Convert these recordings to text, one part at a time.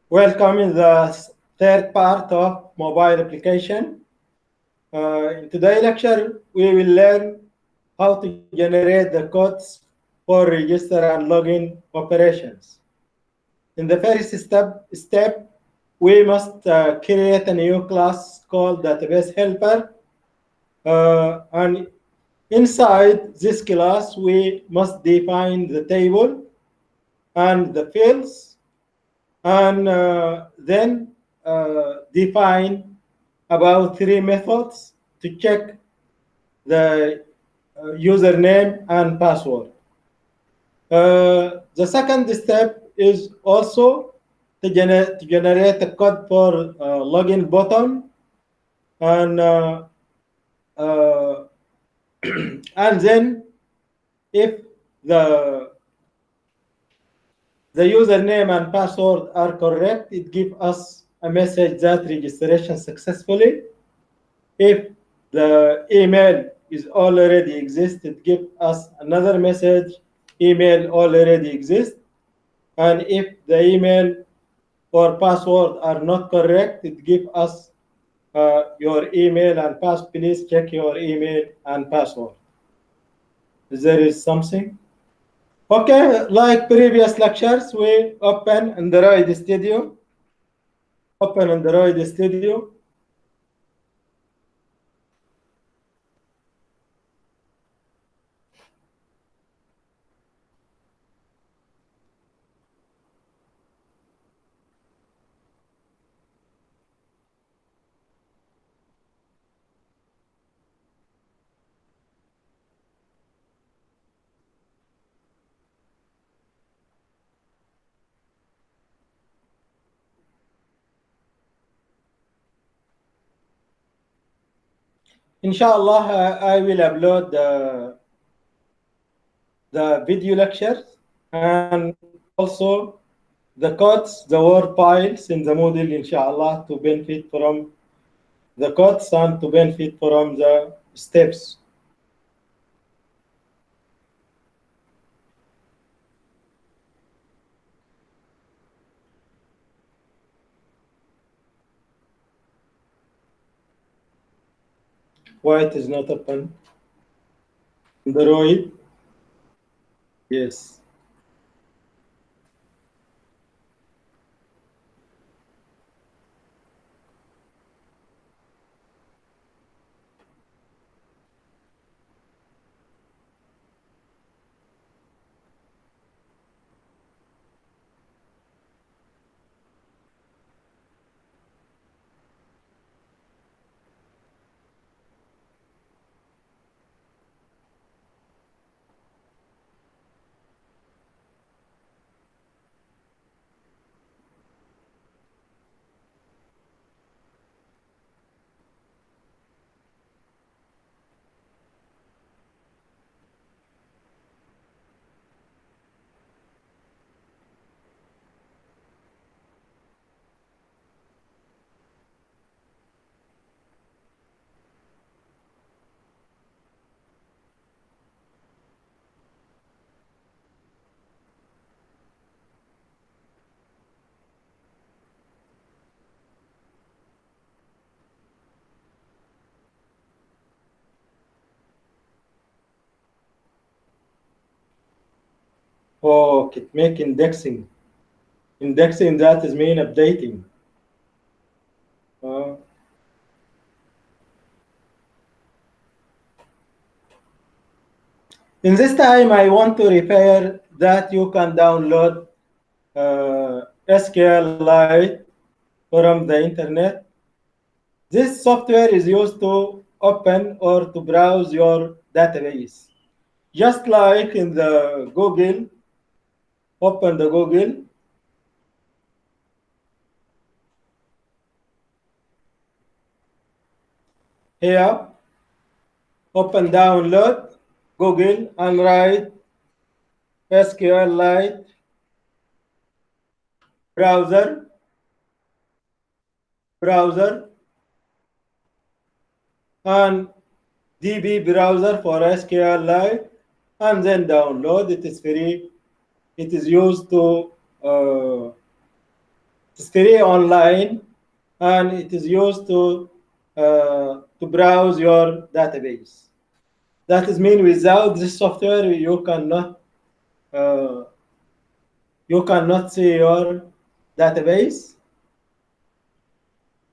Welcome in the third part of mobile application. In today's lecture, we will learn how to generate the codes for register and login operations. In the first step we must create a new class called database helper. And inside this class, we must define the table and the fields, and then define about three methods to check the username and password. The second step is also to generate a code for login button, and uh, and then if the the username and password are correct, it gives us a message that registration successfully. If the email is already exist, it gives us another message, email already exists. And if the email or password are not correct, it gives us your email and password. Please check your email and password. There is something. Okay, like previous lectures, we open Android Studio. Open Android Studio. Inshallah, I will upload the video lectures and also the codes, the Word files in the Moodle, inshallah, to benefit from the codes and to benefit from the steps. Why it is not open? Android. Yes. Oh, it make indexing. Indexing, that is mean updating. Uh, in this time, I want to refer that you can download SQLite from the internet. This software is used to open or to browse your database. Just like in the Google, open the Google. Here, open download Google and write SQLite browser and DB browser for SQLite, and then download. It is free. It is used to It's free online, and it is used to browse your database. That is mean without this software uh, you cannot see your database.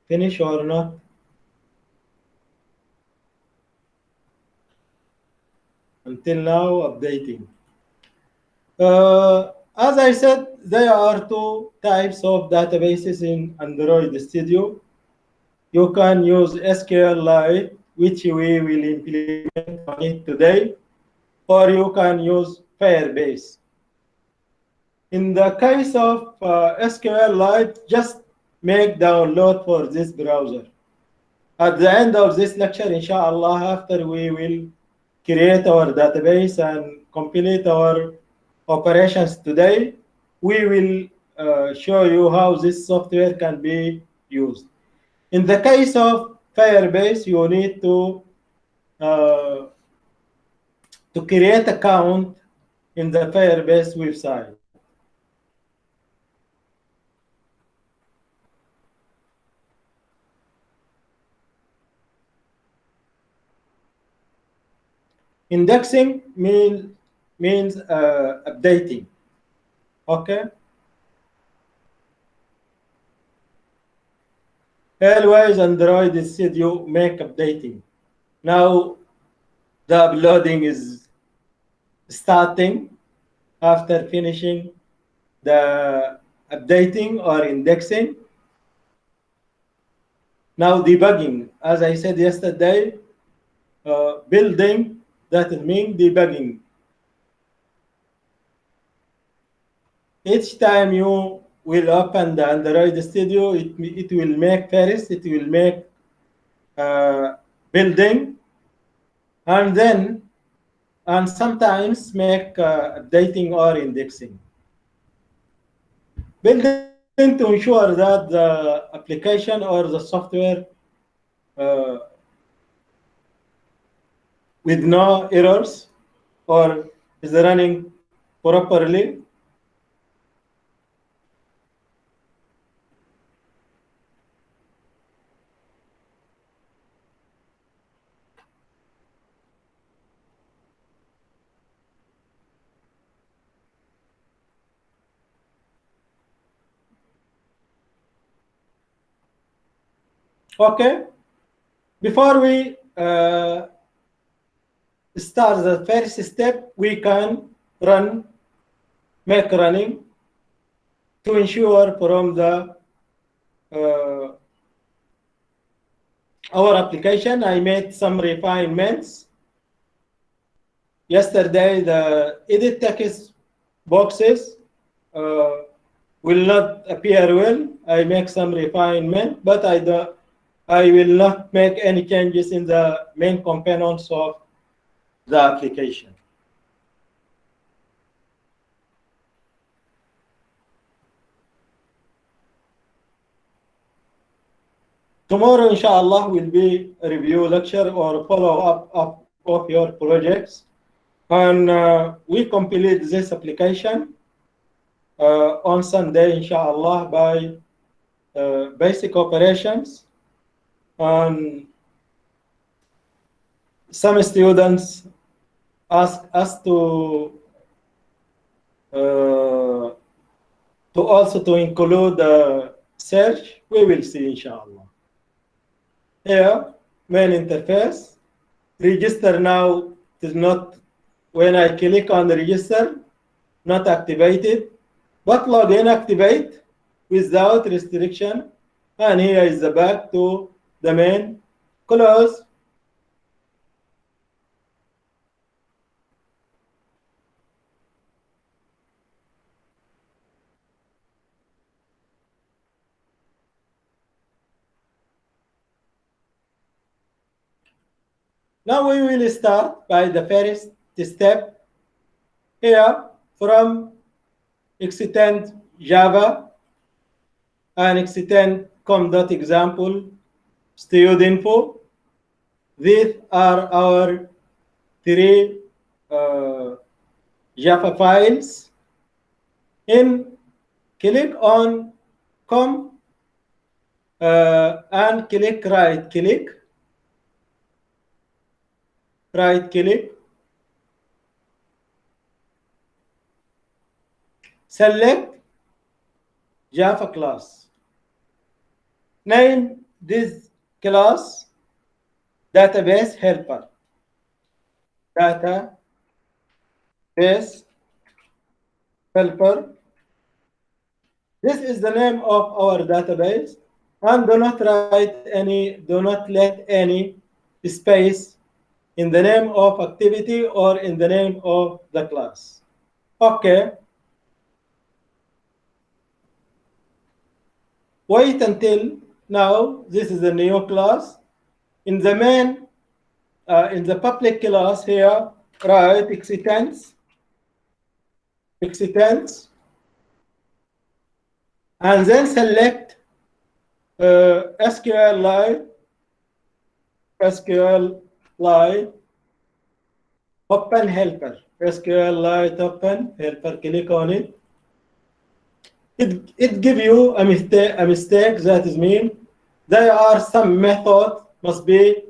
Finish or not? Until now, updating. As I said, there are two types of databases in Android Studio. You can use SQLite, which we will implement on it today, or you can use Firebase. In the case of SQLite, just make download for this browser. At the end of this lecture, inshallah, after we will create our database and complete our operations today, we will show you how this software can be used. In the case of Firebase, you need uh, to create account in the Firebase website. Indexing means updating. Okay. Always Android Studio make updating. Now the uploading is starting after finishing the updating or indexing. Now debugging, as I said yesterday, building, that means debugging. Each time you will open the Android Studio, it will make first, it will make building, and sometimes make updating or indexing. Building to ensure that the application or the software uh, with no errors or is running properly. Okay, before we start the first step, we can make running to ensure from the our application. I made some refinements. Yesterday, the edit text boxes will not appear well. I make some refinement, but I will not make any changes in the main components of the application. Tomorrow, inshallah, will be a review lecture or follow-up of your projects. And we complete this application on Sunday, inshallah, by basic operations. And some students ask us to also to include the search. We will see, inshallah. Here, main interface. Register now is not, when I click on the register, not activated, but login activate without restriction. And here is the back to the main. Close. Now we will start by the first step here from extend Java and extend com.example studinfo. These are our three Java files. Click on come and click right click, select Java class. Name this class database helper. Database helper. This is the name of our database, and do not let any space in the name of activity or in the name of the class. Okay. Wait until now. This is a new class. In the main, in the public class here, write extents, and then select SQLite, open helper, SQLite open helper. Click on it. It give you a mistake. That is mean there are some method must be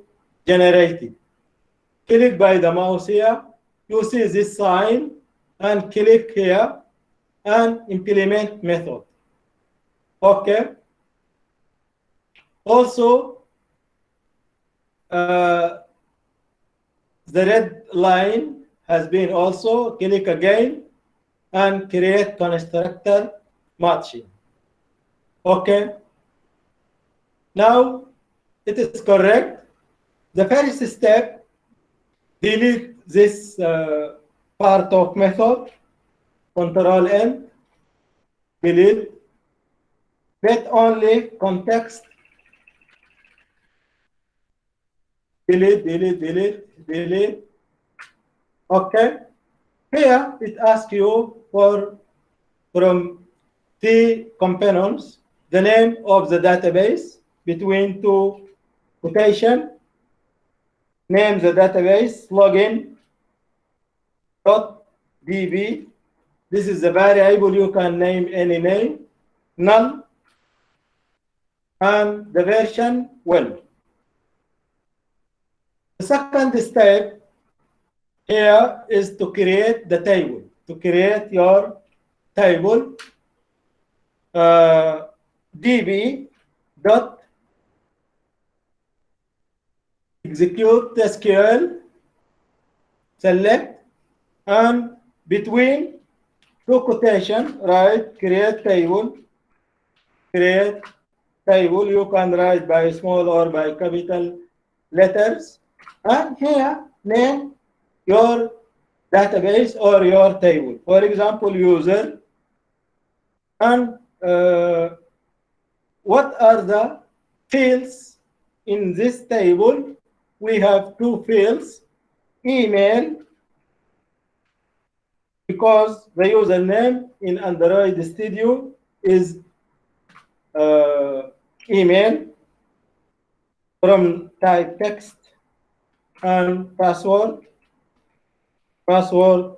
generated. Click by the mouse here. You see this sign and click here and implement method. Okay. Also, the red line has been also click again and create constructor matching. Okay. Now it is correct. The first step, delete this part of method, Control N, delete, get only context, delete. Okay. Here it asks you from the components the name of the database between two quotation. Name the database login .db. This is the variable. You can name any name. Null. And the version 1. The second step here is to create the table. To create your table, db dot execute SQL, select, and between two quotation, write create table. You can write by small or by capital letters, and here name your database or your table. For example, user. And what are the fields in this table? We have two fields, email, because the username in Android Studio is email, from type text, and password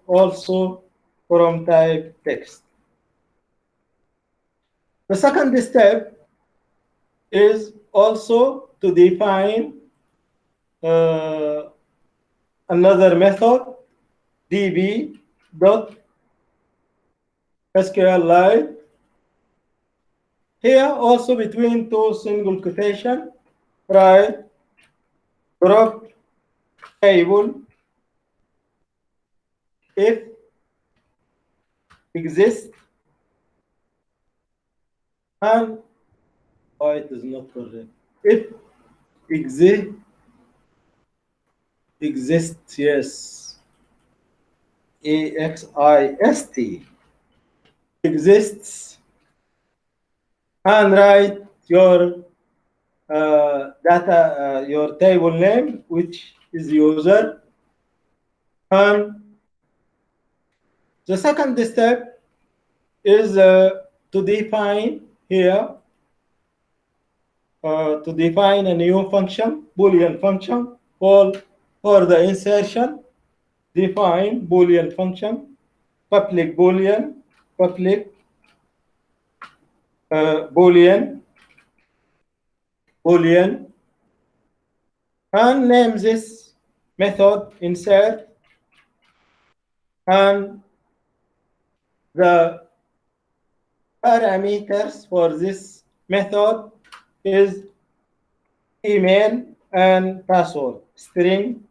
also from type text. The second step is also to define another method, db.SQLite. Here also between two single quotation, write drop table if exists, and it is not correct. If exists, yes, exist, exists, and write your data, your table name, which is user. And the second step is to define here, to define a new function, Boolean function, for the insertion. Define Boolean function, public Boolean, public Boolean, and name this method insert, and the parameters for this method is email and password, string,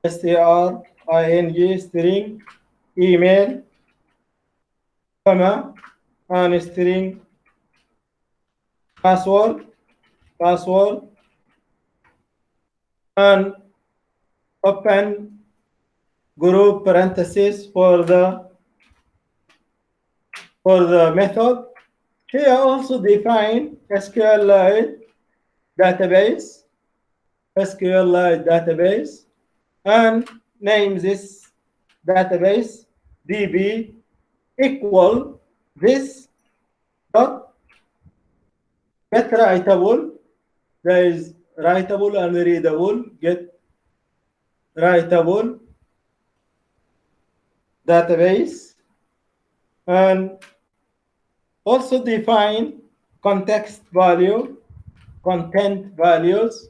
string, string, email, comma, and string, password, and open group parentheses for the method. Here also define SQLite database, and name this database db equal this dot get writable. There is writable and readable. Get writable database, and also define context value, content values,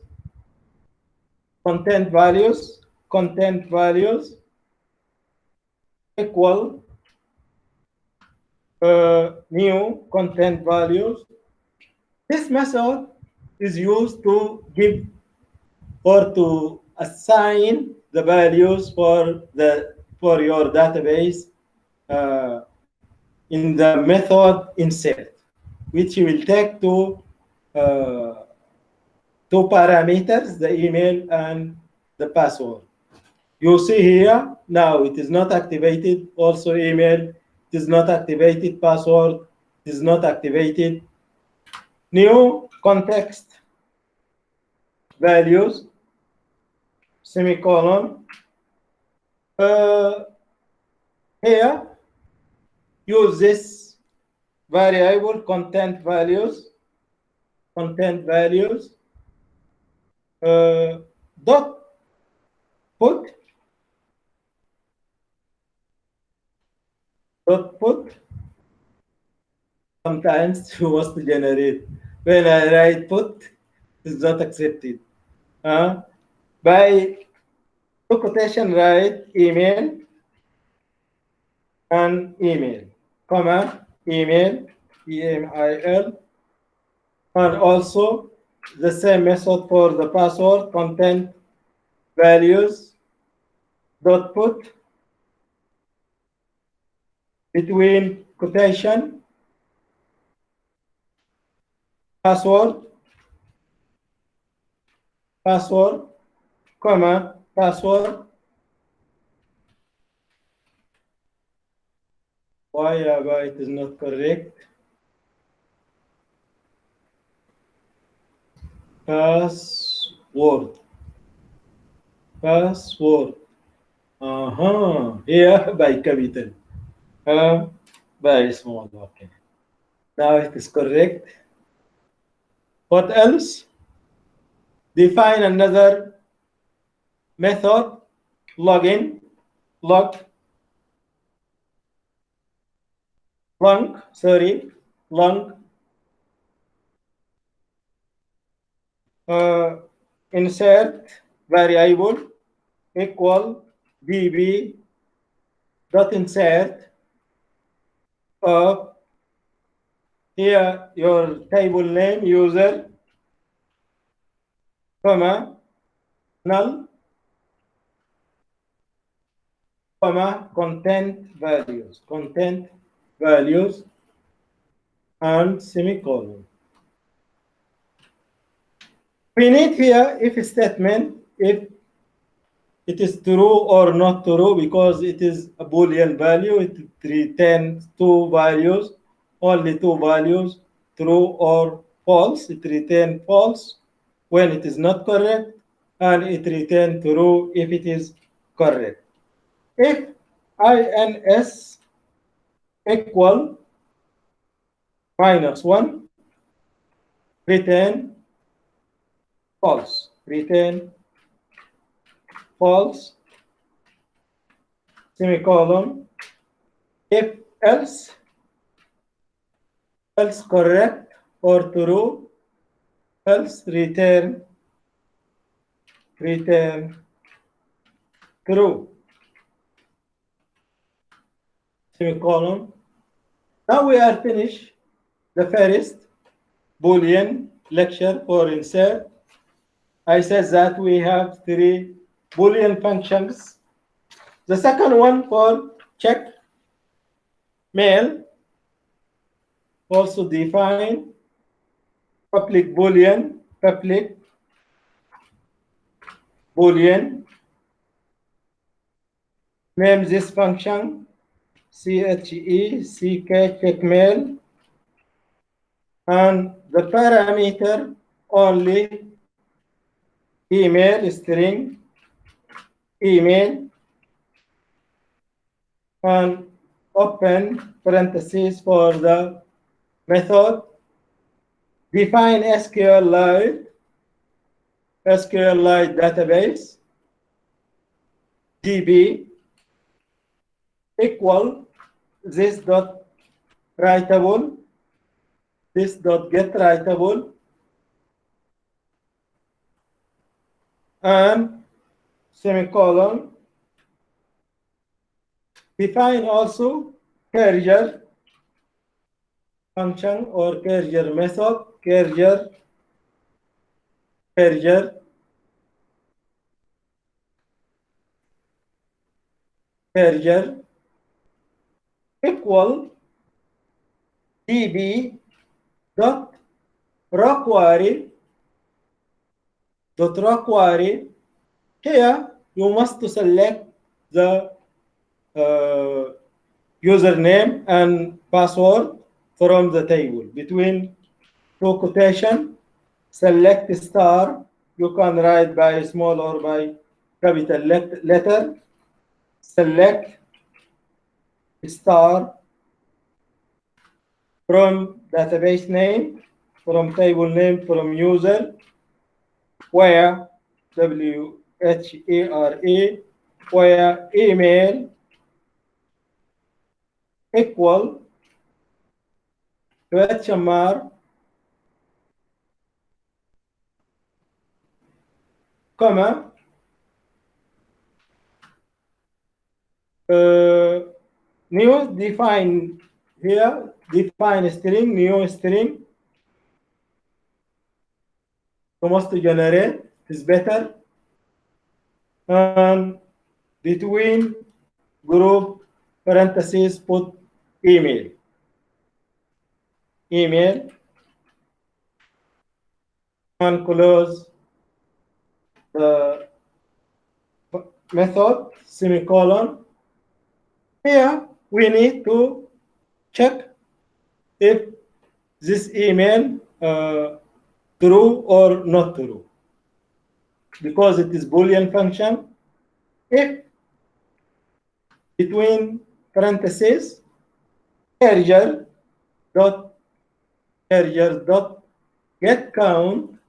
equal new content values. This method is used to give or to assign the values for your database in the method insert, which you will take to two parameters, the email and the password. You see here, now it is not activated, also email, it is not activated, password is not activated. New context values, semicolon. Here, use this variable content values, dot put, sometimes you must generate. When I write put, it's not accepted. By two quotation write email and email, comma, email, email, and also the same method for the password, content values, dot put, between quotation, password, comma, password. Why it is not correct? Password. Here by capital. By small. Okay. Now it is correct. What else? Define another method. Login. Long. Insert variable equal db dot insert of here your table name user, comma, null, comma, content values, and semicolon. We need here if statement, if it is true or not true, because it is a Boolean value. It returns two values, only two values, true or false. It returns false when it is not correct, and it returns true if it is correct. If ins equal -1, return false. Semicolon. If else else correct or true, else return true, semicolon. Now we are finished the first Boolean lecture for insert. I said that we have 3 Boolean functions. The second one for check mail, also define public Boolean, name this function check check mail, and the parameter only email string email, and open parentheses for the method. Define SQLite database db equal this dot writable, this dot get writable, and semicolon. Define also carrier function or carrier method, carrier equal db dot raw query Here you must select the username and password from the table. Between 2 quotation, select star. You can write by small or by capital letter. Select star from database name, from table name, from user, where WHERE, where email equal question mark, comma, new define here, define string, new string. You must generate is better. And between group parentheses put email, and close the method, semicolon. Here we need to check if this email true or not true, because it is Boolean function. If between parentheses carrier dot get count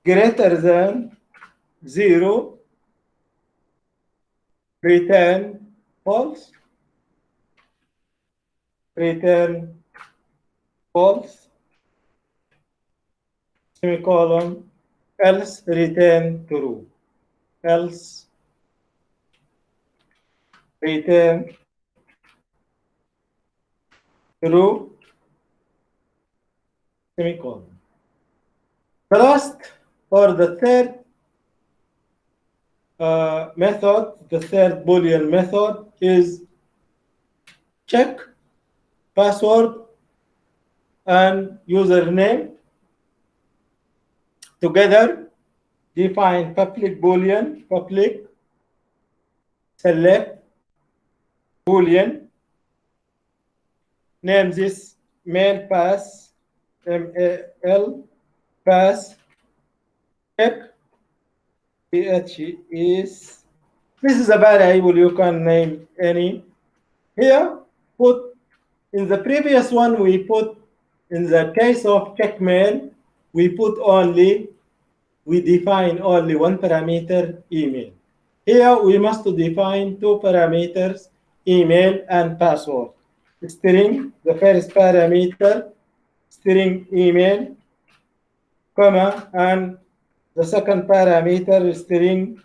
greater than 0, return false, semicolon, else return true, semicolon. The last, or the third method, the third Boolean method is check password and username together. Define public Boolean, select Boolean, name this mail pass, MAL pass, check, this is a variable, you can name any. Here, put, in the previous one, we put, in the case of check mail, we define only one parameter, email. Here we must define 2 parameters, email, and password. String, the first parameter, string email, comma, and the second parameter, string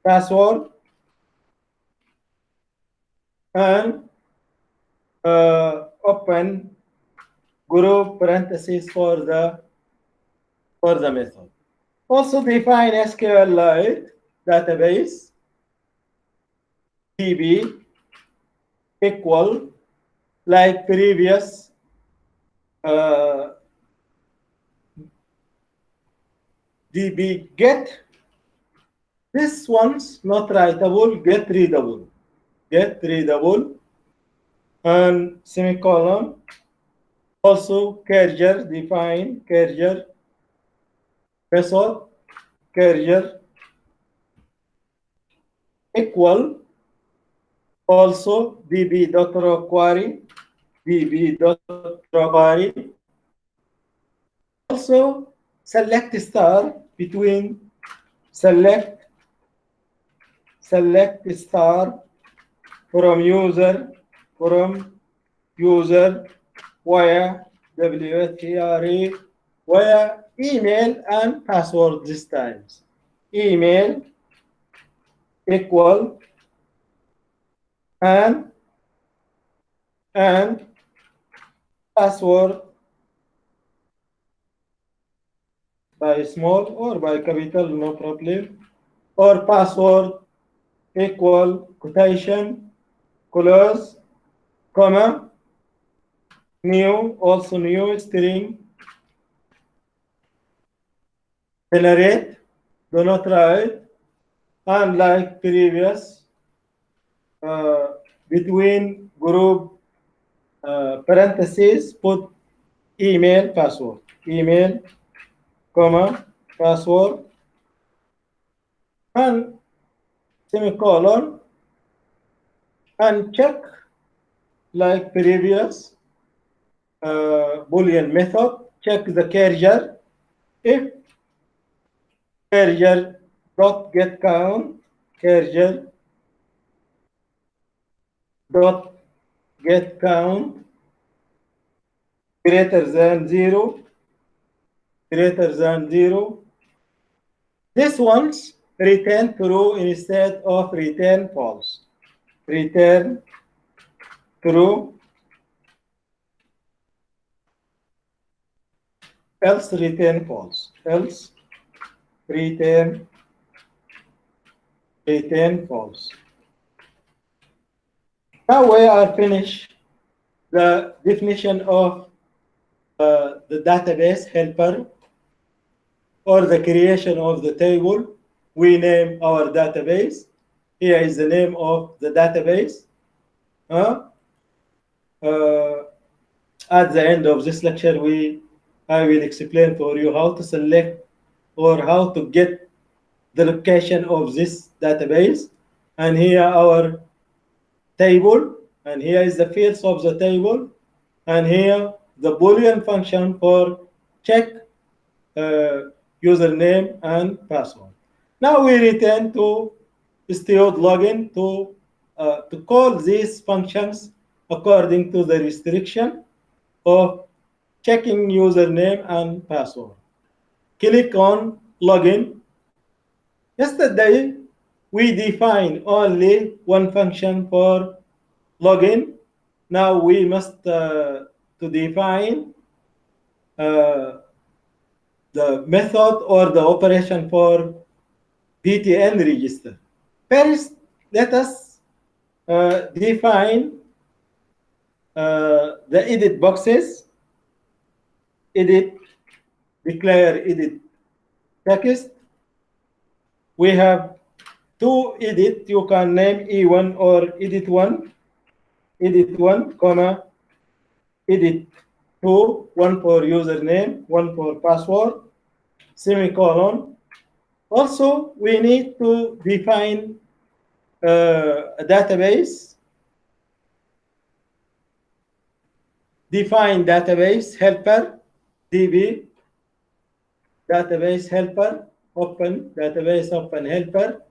password, and open group parentheses for the method. Also define SQLite database db equal like previous db get. This one's not writable, get readable. Get readable and semicolon. Also charger, define charger method, charger equal also db.query, db.query. Also select star between select star from user where WTRE where email and password this times. Email equal and password by small or by capital, no problem. Or password equal quotation, close, comma, new, also new string, generate, do not write, and like previous, between group parentheses, put email, password, email, comma, password, and semicolon, and check like previous Boolean method, check the charger. If charger dot get count, charger dot get count greater than 0, this one's return true instead of return false. Return true, else return false, else return false. Now we are finished the definition of the database helper or the creation of the table. We name our database. Here is the name of the database. At the end of this lecture, I will explain for you how to select or how to get the location of this database. And here our table, and here is the fields of the table, and here the Boolean function for check username and password. Now we return to std login to call these functions according to the restriction of checking username and password. Click on login. Yesterday, we defined only one function for login. Now we must to define the method or the operation for BTN register. First, let us define the edit boxes. Edit, declare edit text. We have two edit. You can name E1 or edit 1. Edit 1, comma, edit 2, one for username, one for password, semicolon. Also, we need to define a database. Define database helper, db, database helper, open, database open helper,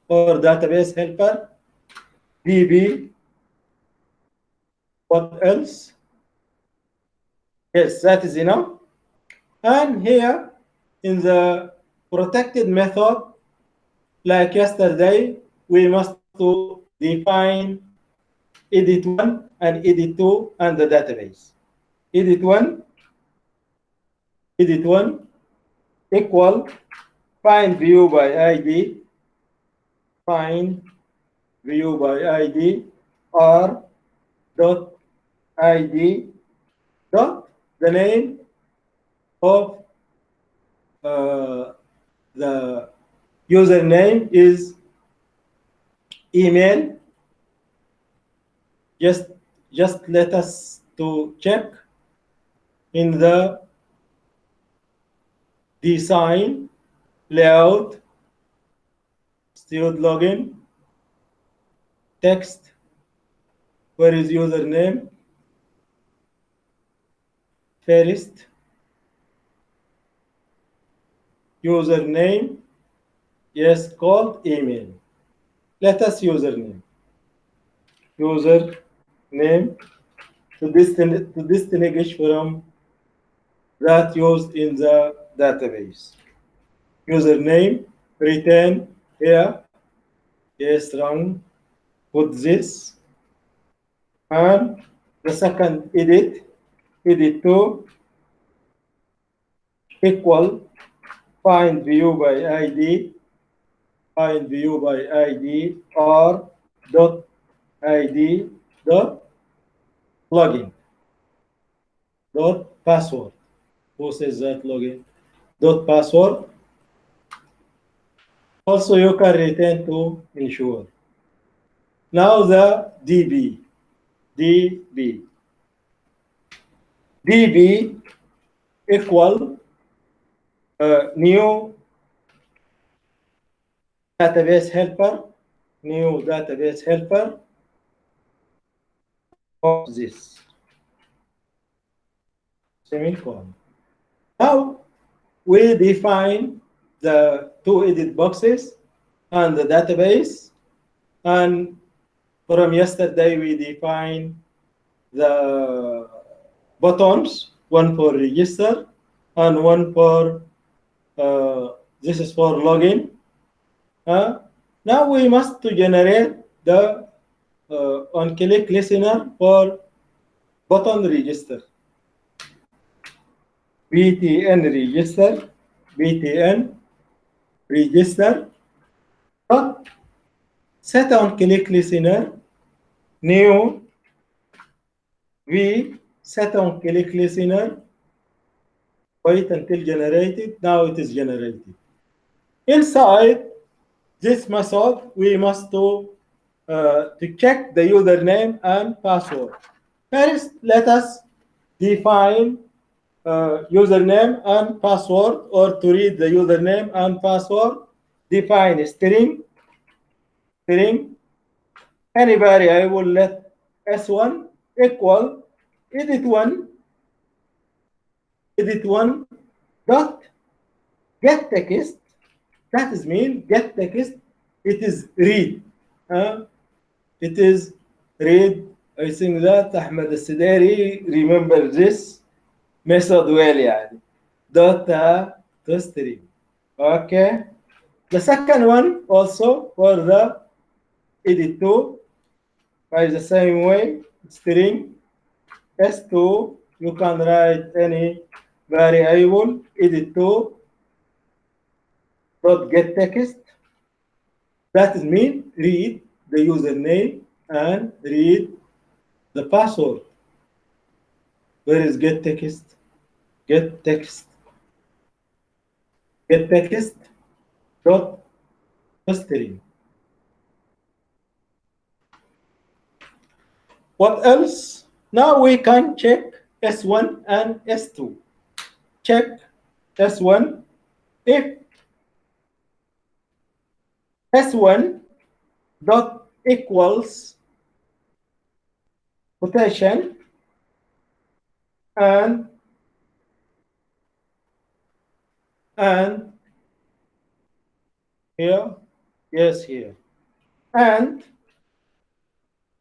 or database helper. DB. What else? Yes, that is enough. And here in the protected method, like yesterday, we must to define edit1 and edit2 and the database. Edit1, edit1 equal find view by ID, find view by ID r dot ID dot the name of the username is email. just just let us to check in the design layout student login text. Where is username? First username, yes, called email. Let us username to distinguish from that used in the database. Username return here, yes, run, put this, and the second edit2 equal find view by ID, find view by ID r dot ID dot login dot password. Who says that login? Dot password. Also, you can return to ensure. Now the DB equal new database helper, new database helper of this semicolon. Now we define the two edit boxes and the database, and from yesterday we define the buttons, one for register and one for this is for login. Now we must to generate the on-click listener for button register. btn register dot set on-click listener new v set on-click listener. Wait until generated. Now it is generated. Inside this method, we must to check the username and password. First, let us define username and password, or to read the username and password, define string. Any variable let s1 equal edit1 dot get text. That is mean get text. It is read. It is read. I think that Ahmed Al-Sidari remember this method well. يعني. Dot to string. Okay. The second one also for the edit2 by the same way string s2. You can write any variable edit2 dot get text. That is mean read the username and read the password. Where is get text? Get text dot string. What else? Now we can check S1 and S2. Check S1 if S1 dot equals quotation and here, yes, here, and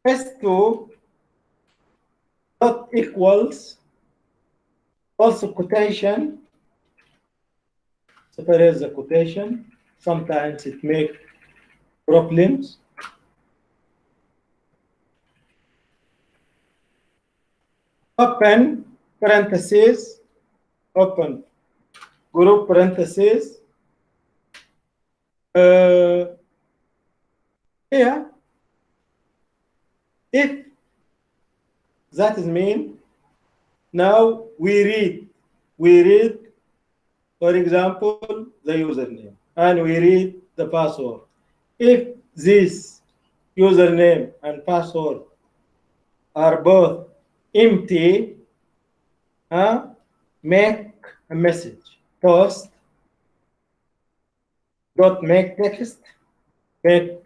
S2 dot equals also quotation. Separate the quotation. Sometimes it makes problems. Open parentheses, open group parentheses. Here, if that is mean, now we read, for example, the username, and we read the password. If this username and password are both empty, make a message. Toast dot make text, get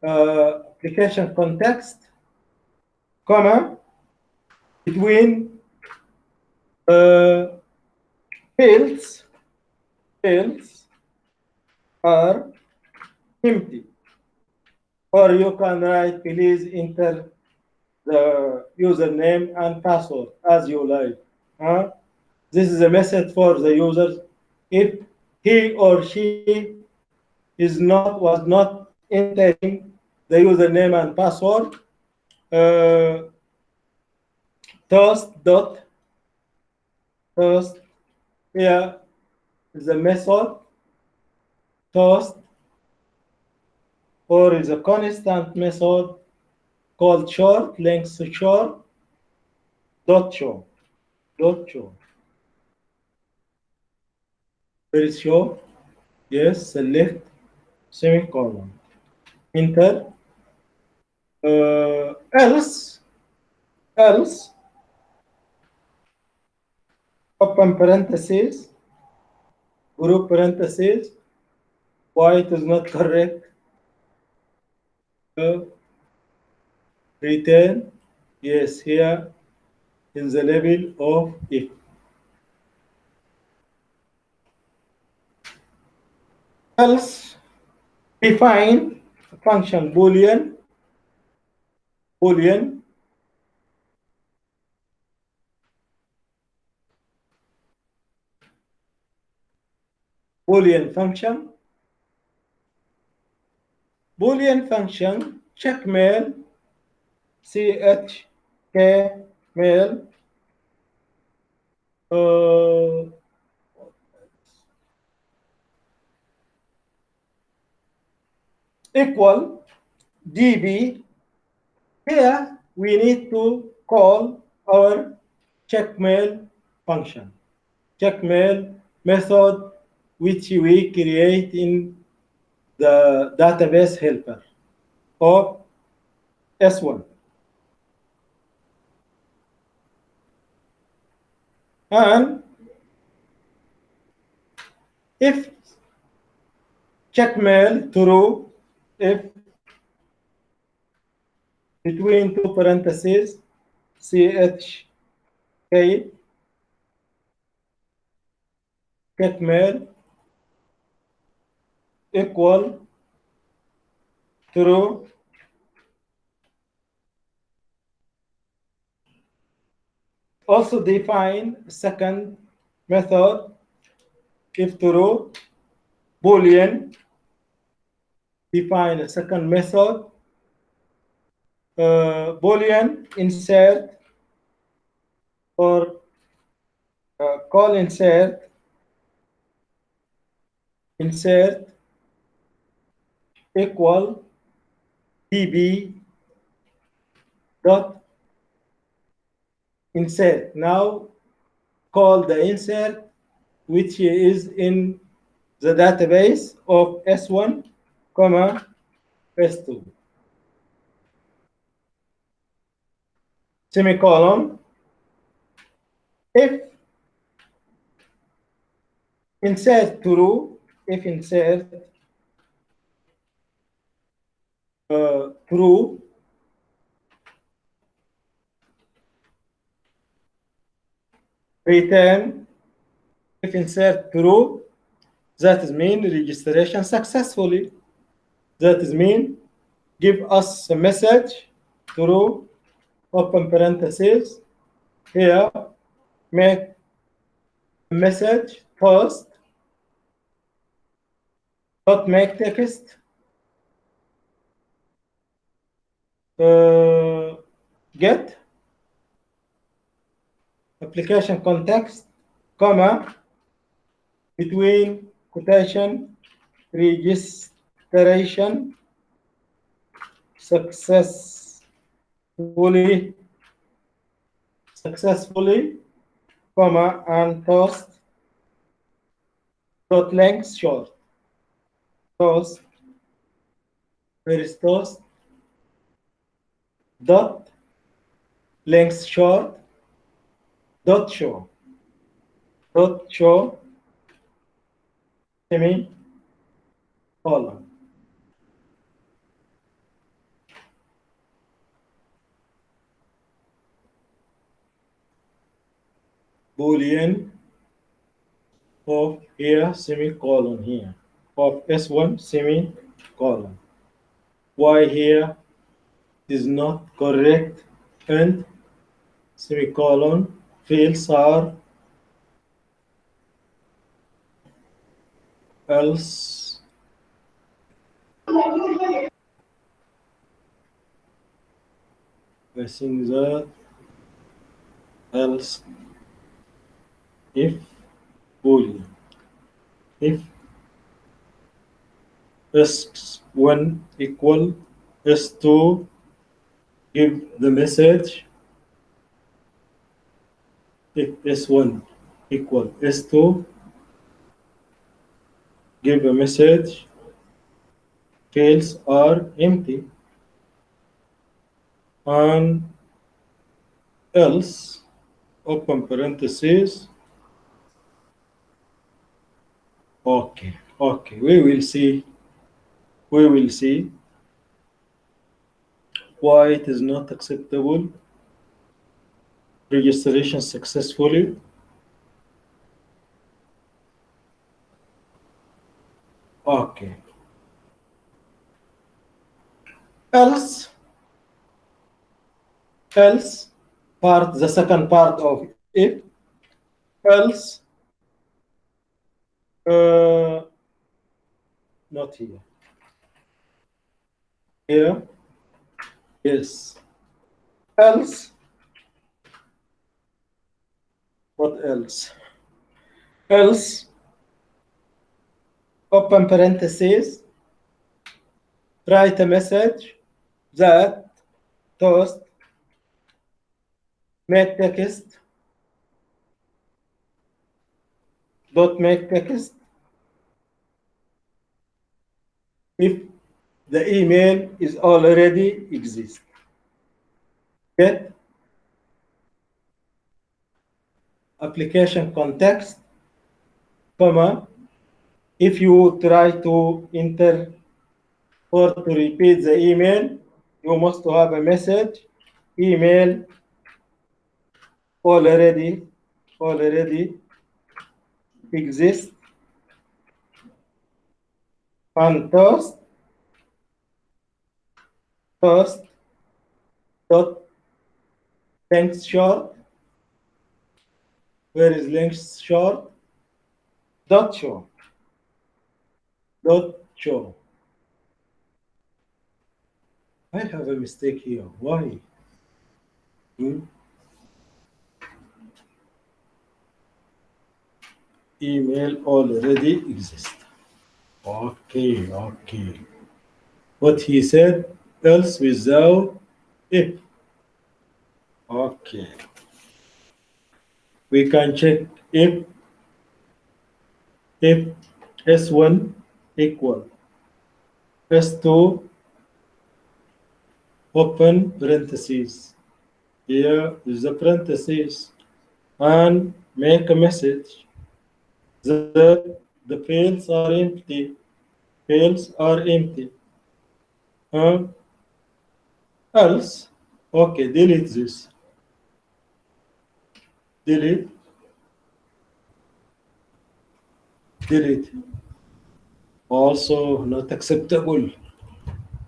application context, comma, between fields are empty. Or you can write, please enter the username and password as you like. This is a message for the user. If he or she was not entering the username and password, toast here is a method toast, or is a constant method called short links to short dot show. Where is show? Yes, select semicolon. Enter. Else open parentheses, group parentheses. Why it is not correct? Return. Yes, here in the level of if. Else define function Boolean function. Boolean function check mail chk mail equal db. Here we need to call our checkmail function, checkmail method, which we create in the database helper of S1. And if checkmail true, if between two parentheses chk checkmail equal true, also define second method. If true, Boolean, define a second method. Boolean insert or call insert equal db dot insert. Now call the insert which is in the database of S1, comma S2. Semicolon. If insert true, true, return. If insert true, that is mean registration successfully. That is mean give us a message through open parentheses. Here, make a message post, dot make text, get application context, comma, between quotation, registration successfully, successfully, comma, and toast, dot length short, toast, where is toast, dot length short, dot show, semi, colon. Boolean of here, semicolon here, of S1, semicolon. Y here is not correct, and semicolon fields are else. I think that else if boolean. If S1 equal S2, give the message. If S1 equal S2, give a message. Fields are empty. And else, open parentheses. Okay, we will see why it is not acceptable. Registration successfully. Okay. Else part, the second part of if, else, not here. Here, yes. Else, what else? Else, open parentheses, write a message that toast make text, dot make text, if the email is already exist. Get application context, comma, if you try to enter or to repeat the email, you must have a message, email already exists, and toast dot length short, where is length short, dot show. I have a mistake here. Why? Email already exists. Okay. What he said, else without if. Okay. We can check if S1 equal S2 open parentheses. Here is the parentheses and make a message that the fields are empty. Else, okay, delete this. Delete. Also not acceptable.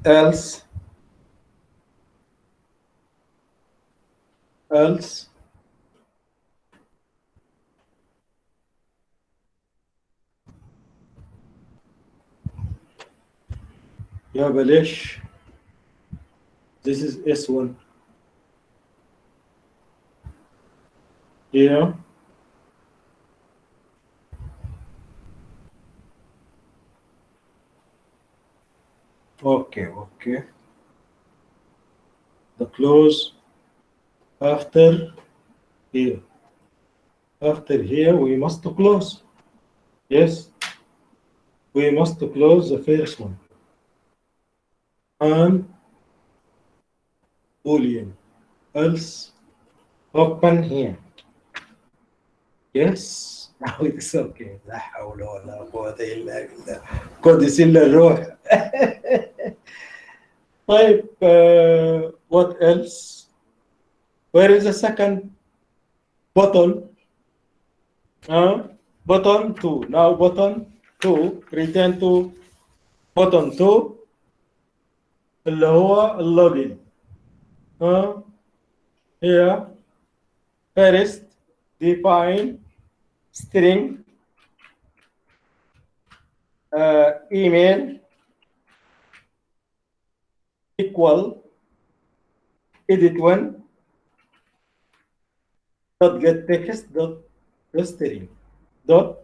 else else يا بلاش. This is S1. Yeah. Okay. The close after here. After here, we must close. Yes, we must close the first one. And Boolean. Else open here. Yes. Now it's okay. لا حول ولا قوة إلا بالله. قدس إلا الروح. طيب, what else? Where is the second button? Button 2. Now button 2. Return to button 2 اللي هو اللوجين. Here first define string email equal edit one dot get text dot string dot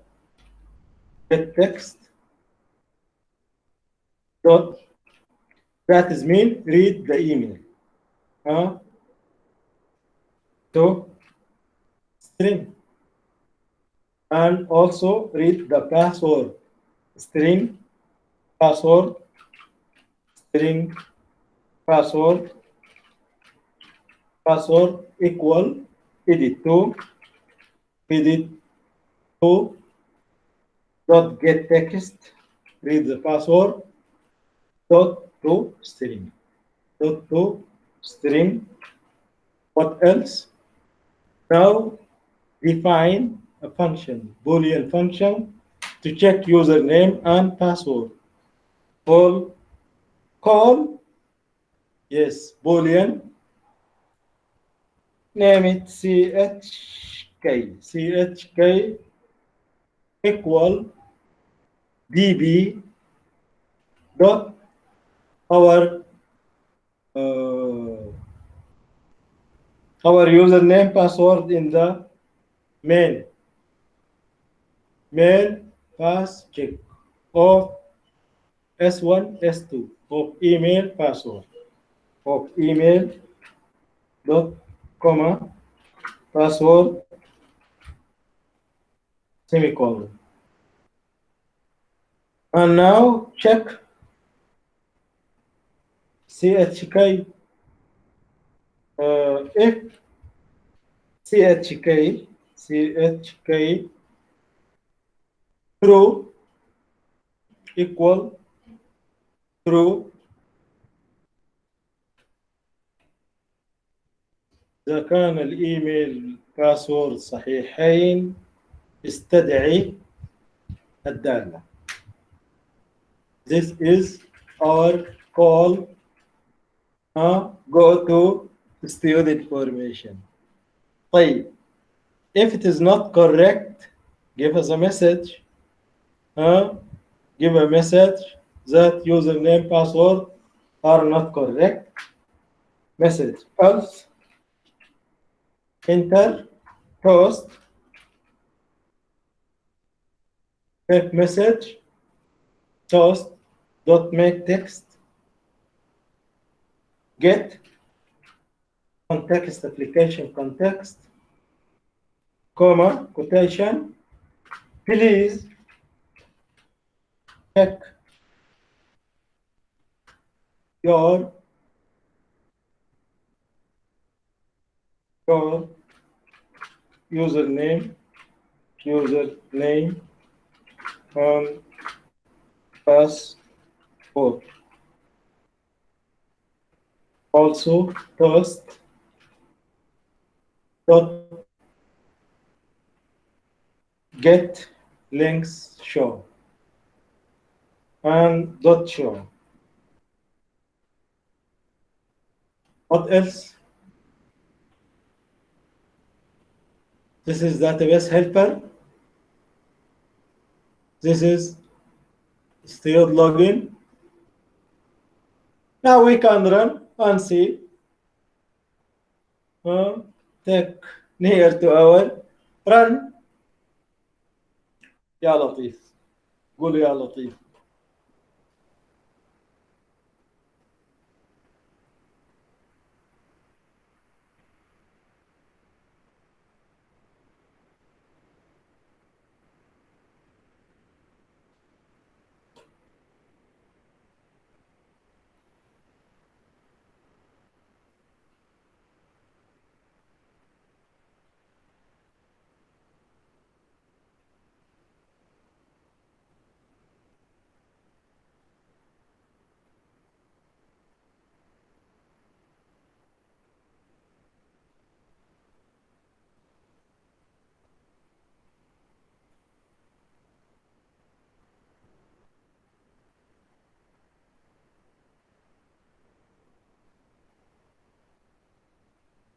get text dot, that is mean read the email to string, and also read the password string password string password equal edit 2 dot get text, read the password dot to string. What else? Now define a function, Boolean function, to check username and password. Call, yes, Boolean, name it chk equal db dot our username password in the main pass check of S1 S2 of email password of email dot comma password semicolon. And now check chk if chk true equal true, إذا كان الإيميل باسورد صحيحين استدعي الدالة. This is our call. Go to student formation. طيب, if it is not correct, give us a message. Give a message that username password are not correct. Message else enter toast make message toast dot make text get context application context comma quotation please check your username and password. Also toast dot get links show and dot show. What else? This is database helper. This is steward login. Now we can run and see. Take near to our run. يا لطيف قول يا لطيف.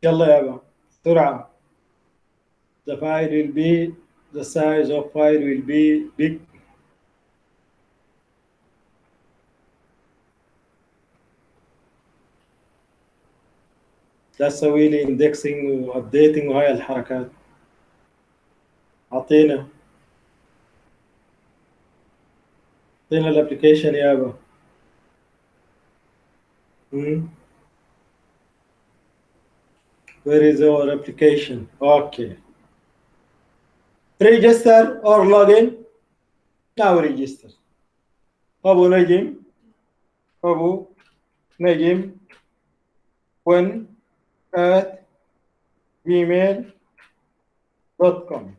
يلا يابا بسرعة. The file will be, the size of file will be big. لا تسوي لي indexing وابديتنج وهاي الحركات. اعطينا الابلكيشن يابا. Where is our application? Okay. Register or login. Now register. أبو نجم 1@gmail.com.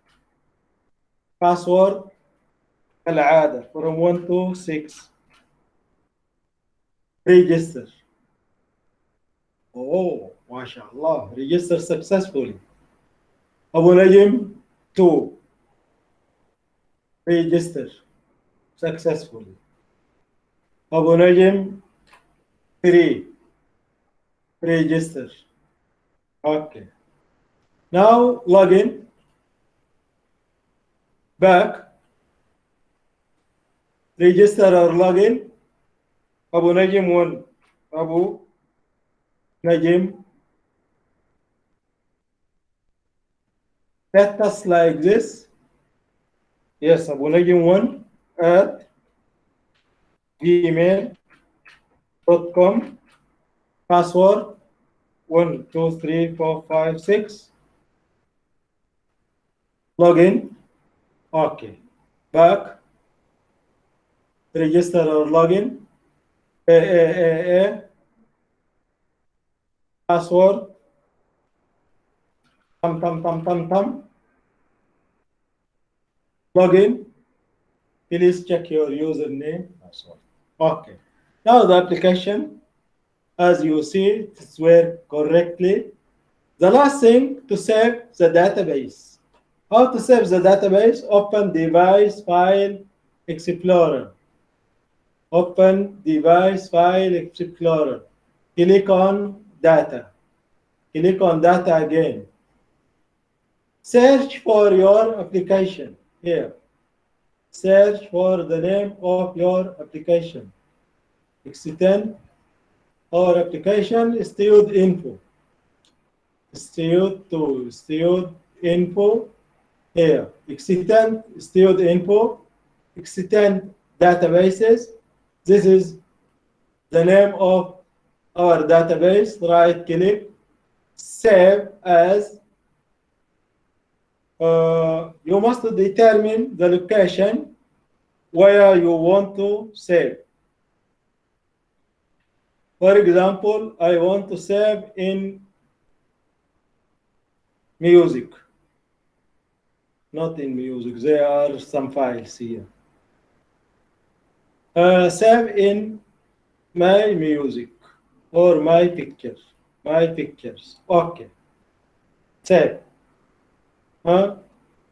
Password العادة from 1 to 6. Register. Oh, ما شاء الله. Register successfully. أبو نجم 2. Register successfully. أبو نجم 3. Register. Okay. Now login. Back. Register or login. أبو نجم 1. أبو نجم. Let us like this. Yes, أبو نجم 1 at gmail.com. Password 1 2 3 4 5 6. Login. Okay. Back. Register or login. Password. Tam. Login. Please check your username. Password. Okay. Now the application, as you see, it's worked correctly. The last thing, to save the database. How to save the database? Open Device File Explorer. Open Device File Explorer. Click on Data. Click on Data again. Search for your application here. Search for the name of your application. Extend our application Steward Info. Steward to Steward Info here. Extend Steward Info. Extend databases. This is the name of our database. Right click. Save as. You must determine the location where you want to save. For example, I want to save in music. Not in music, there are some files here. Save in my music or my pictures. Okay. Save.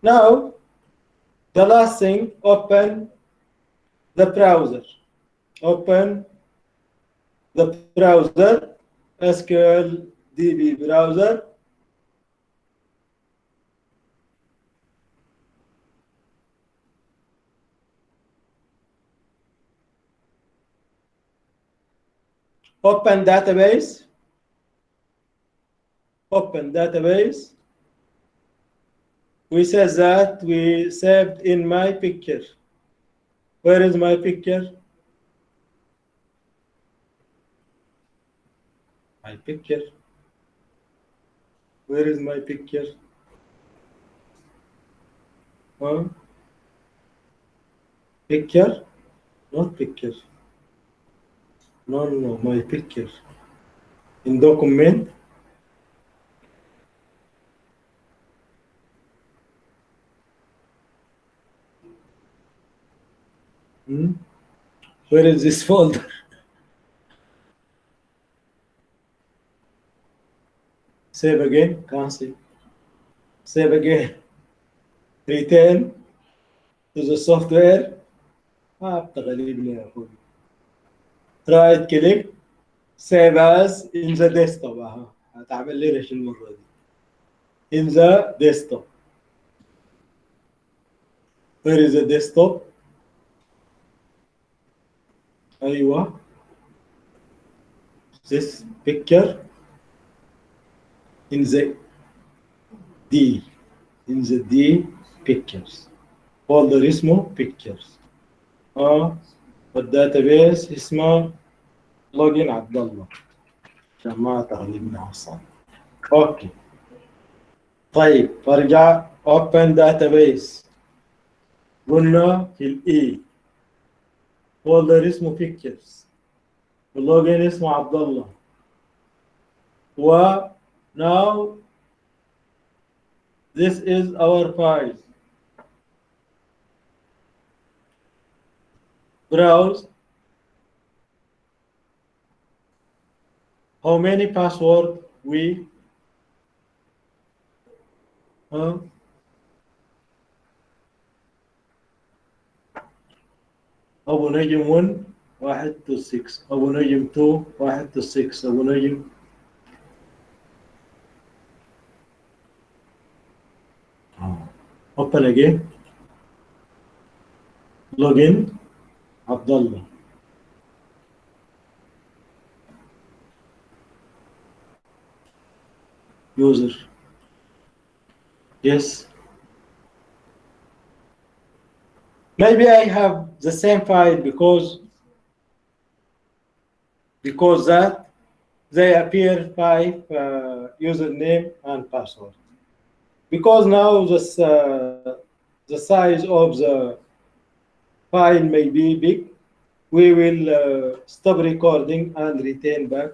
Now, the last thing, open the browser. Open the browser. SQL DB browser. Open database. Open database. We said that we saved in my picture. Where is my picture? My picture. Where is my picture? Huh? Picture? Not picture. No, my picture. In document. Where is this folder? Save again. Can't see. Save again. Return to the software. بتغلبني يا اخوي. Right click. Save as in the desktop. هتعمل لي ايش المرة دي؟ In the desktop. Where is the desktop? أيوة. This picture in the D. In the D pictures. Folder اسمه pictures. والداتابيس اسمه لوجين عبد الله عشان ما تغلبنا اصلا. اوكي طيب برجع open database. قلنا في الاي فولدر اسمه pictures واللوجين اسمه عبد الله. و now this is our file. Browse. How many password we أبو نجم 1 1 to 6 أبو نجم 2 1 to 6 أبو نجم open again. Login Abdullah. User. Yes. Maybe I have the same file because that they appear 5 username and password. Because now this, the size of the file may be big, we will stop recording and return back